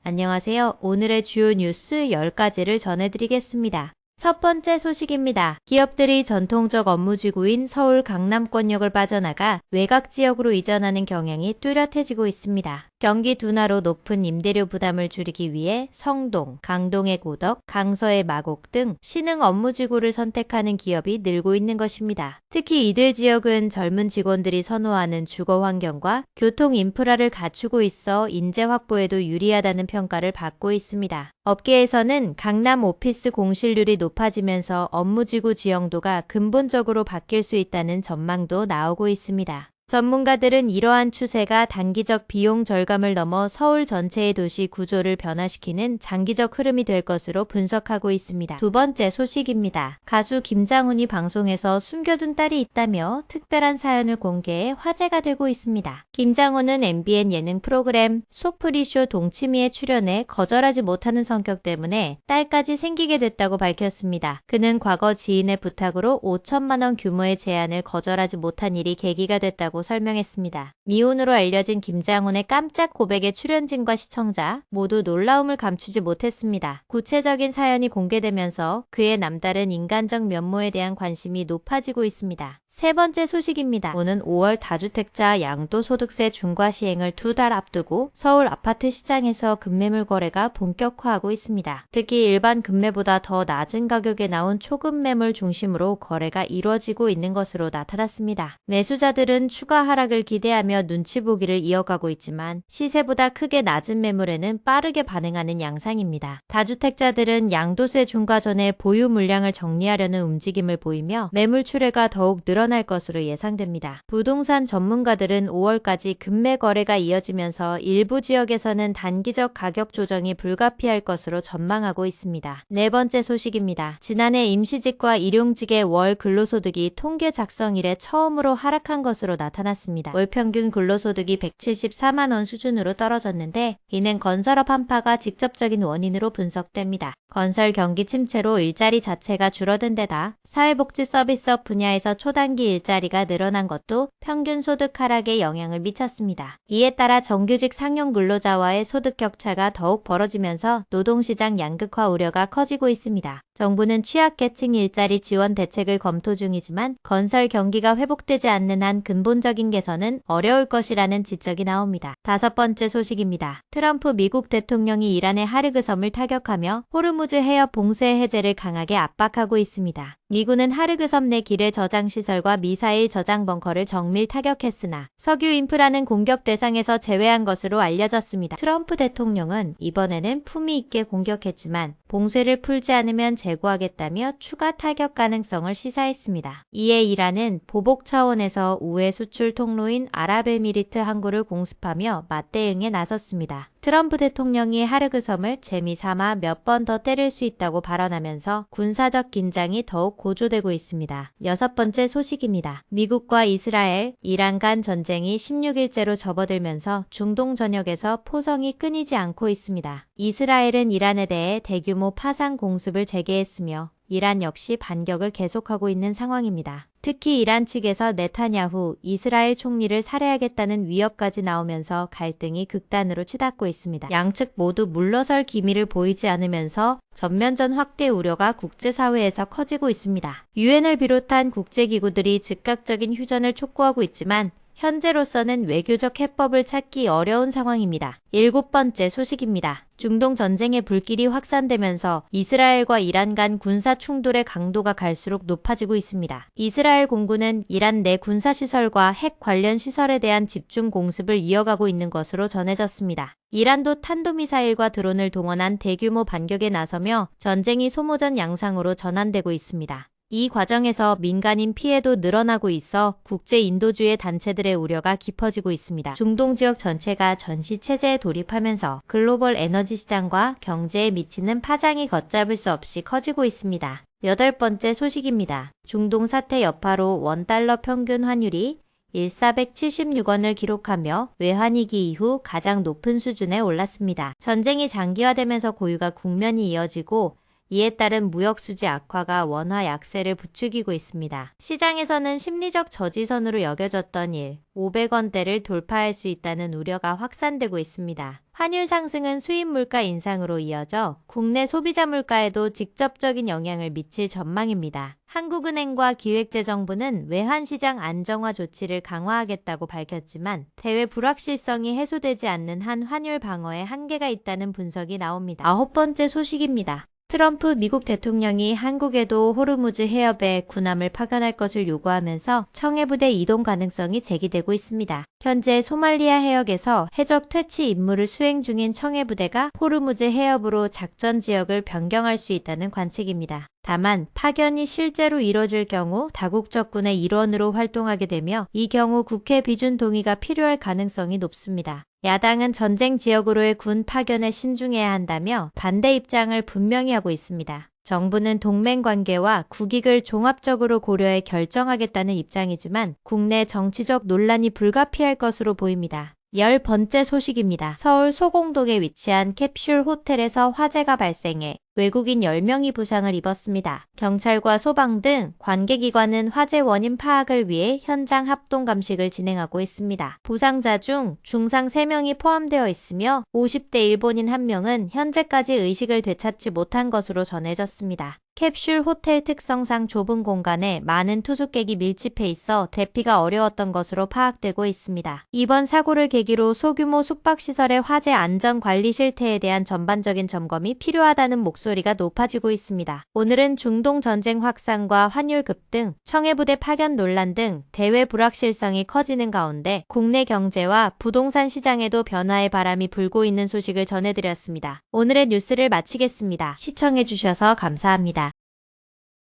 안녕하세요. 오늘의 주요 뉴스 10가지를 전해드리겠습니다. 첫 번째 소식입니다. 기업들이 전통적 업무지구인 서울 강남권역을 빠져나가 외곽 지역으로 이전하는 경향이 뚜렷해지고 있습니다. 경기 둔화로 높은 임대료 부담을 줄이기 위해 성동, 강동의 고덕, 강서의 마곡 등 신흥 업무지구를 선택하는 기업이 늘고 있는 것입니다. 특히 이들 지역은 젊은 직원들이 선호하는 주거 환경과 교통 인프라를 갖추고 있어 인재 확보에도 유리하다는 평가를 받고 있습니다. 업계에서는 강남 오피스 공실률이 높아지면서 업무지구 지형도가 근본적으로 바뀔 수 있다는 전망도 나오고 있습니다. 전문가들은 이러한 추세가 단기적 비용 절감을 넘어 서울 전체의 도시 구조를 변화시키는 장기적 흐름이 될 것으로 분석하고 있습니다. 두 번째 소식입니다. 가수 김장훈이 방송에서 숨겨둔 딸이 있다며 특별한 사연을 공개해 화제가 되고 있습니다. 김장훈은 MBN 예능 프로그램 속풀이쇼 동치미에 출연해 거절하지 못하는 성격 때문에 딸까지 생기게 됐다고 밝혔습니다. 그는 과거 지인의 부탁으로 5천만 원 규모의 제안을 거절하지 못한 일이 계기가 됐다고 설명했습니다. 미혼으로 알려진 김장훈의 깜짝 고백의 출연진과 시청자 모두 놀라움을 감추지 못했습니다. 구체적인 사연이 공개되면서 그의 남다른 인간적 면모에 대한 관심이 높아지고 있습니다. 세 번째 소식입니다. 오는 5월 다주택자 양도소득세 중과 시행을 2달 앞두고 서울 아파트 시장에서 급매물 거래가 본격화하고 있습니다. 특히 일반 급매보다 더 낮은 가격에 나온 초급매물 중심으로 거래가 이루어지고 있는 것으로 나타났습니다. 매수자들은 추가 하락을 기대하며 눈치 보기를 이어가고 있지만 시세보다 크게 낮은 매물에는 빠르게 반응하는 양상입니다. 다주택자들은 양도세 중과 전에 보유 물량을 정리하려는 움직임을 보이며 매물 출회가 더욱 늘어날 것으로 예상됩니다. 부동산 전문가들은 5월까지 급매 거래가 이어지면서 일부 지역에서는 단기적 가격 조정이 불가피할 것으로 전망하고 있습니다. 네 번째 소식입니다. 지난해 임시직과 일용직의 월 근로소득이 통계 작성 이래 처음으로 하락한 것으로 나타났습니다. 월 평균 근로소득이 174만 원 수준으로 떨어졌는데 이는 건설업 한파가 직접적인 원인으로 분석됩니다. 건설 경기 침체로 일자리 자체가 줄어든 데다 사회복지 서비스업 분야에서 초단기 일자리가 늘어난 것도 평균 소득 하락에 영향을 미쳤습니다. 이에 따라 정규직 상용 근로자와의 소득 격차가 더욱 벌어지면서 노동시장 양극화 우려가 커지고 있습니다. 정부는 취약계층 일자리 지원 대책을 검토 중이지만 건설 경기가 회복되지 않는 한 근본적인 개선은 어려울 것이라는 지적이 나옵니다. 다섯 번째 소식입니다. 트럼프 미국 대통령이 이란의 하르그섬을 타격하며 호르무즈 해협 봉쇄 해제를 강하게 압박하고 있습니다. 미군은 하르그섬 내 기뢰 저장 시설과 미사일 저장 벙커를 정밀 타격했으나 석유 인프라는 공격 대상에서 제외한 것으로 알려졌습니다. 트럼프 대통령은 이번에는 품위 있게 공격했지만 봉쇄를 풀지 않으면 재고하겠다며 추가 타격 가능성을 시사했습니다. 이에 이란은 보복 차원에서 우회 수출 통로인 아랍에미리트 항구를 공습하며 맞대응에 나섰습니다. 트럼프 대통령이 하르그섬을 재미삼아 몇 번 더 때릴 수 있다고 발언하면서 군사적 긴장이 더욱 고조되고 있습니다. 여섯 번째 소식입니다. 미국과 이스라엘, 이란 간 전쟁이 16일째로 접어들면서 중동 전역에서 포성이 끊이지 않고 있습니다. 이스라엘은 이란에 대해 대규모 파상 공습을 재개했으며 이란 역시 반격을 계속하고 있는 상황입니다. 특히 이란 측에서 네타냐후 이스라엘 총리를 살해하겠다는 위협까지 나오면서 갈등이 극단으로 치닫고 있습니다. 양측 모두 물러설 기미를 보이지 않으면서 전면전 확대 우려가 국제사회에서 커지고 있습니다. 유엔을 비롯한 국제기구들이 즉각적인 휴전을 촉구하고 있지만 현재로서는 외교적 해법을 찾기 어려운 상황입니다. 일곱 번째 소식입니다. 중동 전쟁의 불길이 확산되면서 이스라엘과 이란 간 군사 충돌의 강도가 갈수록 높아지고 있습니다. 이스라엘 공군은 이란 내 군사시설과 핵 관련 시설에 대한 집중 공습을 이어가고 있는 것으로 전해졌습니다. 이란도 탄도미사일과 드론을 동원한 대규모 반격에 나서며 전쟁이 소모전 양상으로 전환되고 있습니다. 이 과정에서 민간인 피해도 늘어나고 있어 국제 인도주의 단체들의 우려가 깊어지고 있습니다. 중동 지역 전체가 전시체제에 돌입하면서 글로벌 에너지 시장과 경제에 미치는 파장이 걷잡을 수 없이 커지고 있습니다. 여덟 번째 소식입니다. 중동 사태 여파로 원달러 평균 환율이 1,476원을 기록하며 외환위기 이후 가장 높은 수준에 올랐습니다. 전쟁이 장기화되면서 고유가 국면이 이어지고 이에 따른 무역수지 악화가 원화 약세를 부추기고 있습니다. 시장에서는 심리적 저지선으로 여겨졌던 500원대를 돌파할 수 있다는 우려가 확산되고 있습니다. 환율 상승은 수입 물가 인상으로 이어져 국내 소비자 물가에도 직접적인 영향을 미칠 전망입니다. 한국은행과 기획재정부는 외환시장 안정화 조치를 강화하겠다고 밝혔지만 대외 불확실성이 해소되지 않는 한 환율 방어에 한계가 있다는 분석이 나옵니다. 9번째 소식입니다. 트럼프 미국 대통령이 한국에도 호르무즈 해협에 군함을 파견할 것을 요구하면서 청해부대 이동 가능성이 제기되고 있습니다. 현재 소말리아 해역에서 해적 퇴치 임무를 수행 중인 청해부대가 호르무즈 해협으로 작전 지역을 변경할 수 있다는 관측입니다. 다만 파견이 실제로 이뤄질 경우 다국적군의 일원으로 활동하게 되며 이 경우 국회 비준 동의가 필요할 가능성이 높습니다. 야당은 전쟁 지역으로의 군 파견에 신중해야 한다며 반대 입장을 분명히 하고 있습니다. 정부는 동맹 관계와 국익을 종합적으로 고려해 결정하겠다는 입장이지만 국내 정치적 논란이 불가피할 것으로 보입니다. 10번째 소식입니다. 서울 소공동에 위치한 캡슐 호텔에서 화재가 발생해 외국인 10명이 부상을 입었습니다. 경찰과 소방 등 관계기관은 화재 원인 파악을 위해 현장 합동 감식을 진행하고 있습니다. 부상자 중 중상 3명이 포함되어 있으며 50대 일본인 1명은 현재까지 의식을 되찾지 못한 것으로 전해졌습니다. 캡슐 호텔 특성상 좁은 공간에 많은 투숙객이 밀집해 있어 대피가 어려웠던 것으로 파악되고 있습니다. 이번 사고를 계기로 소규모 숙박시설의 화재 안전 관리 실태에 대한 전반적인 점검이 필요하다는 목소리가 높아지고 있습니다. 오늘은 중동 전쟁 확산과 환율 급등, 청해부대 파견 논란 등 대외 불확실성이 커지는 가운데 국내 경제와 부동산 시장에도 변화의 바람이 불고 있는 소식을 전해드렸습니다. 오늘의 뉴스를 마치겠습니다. 시청해주셔서 감사합니다.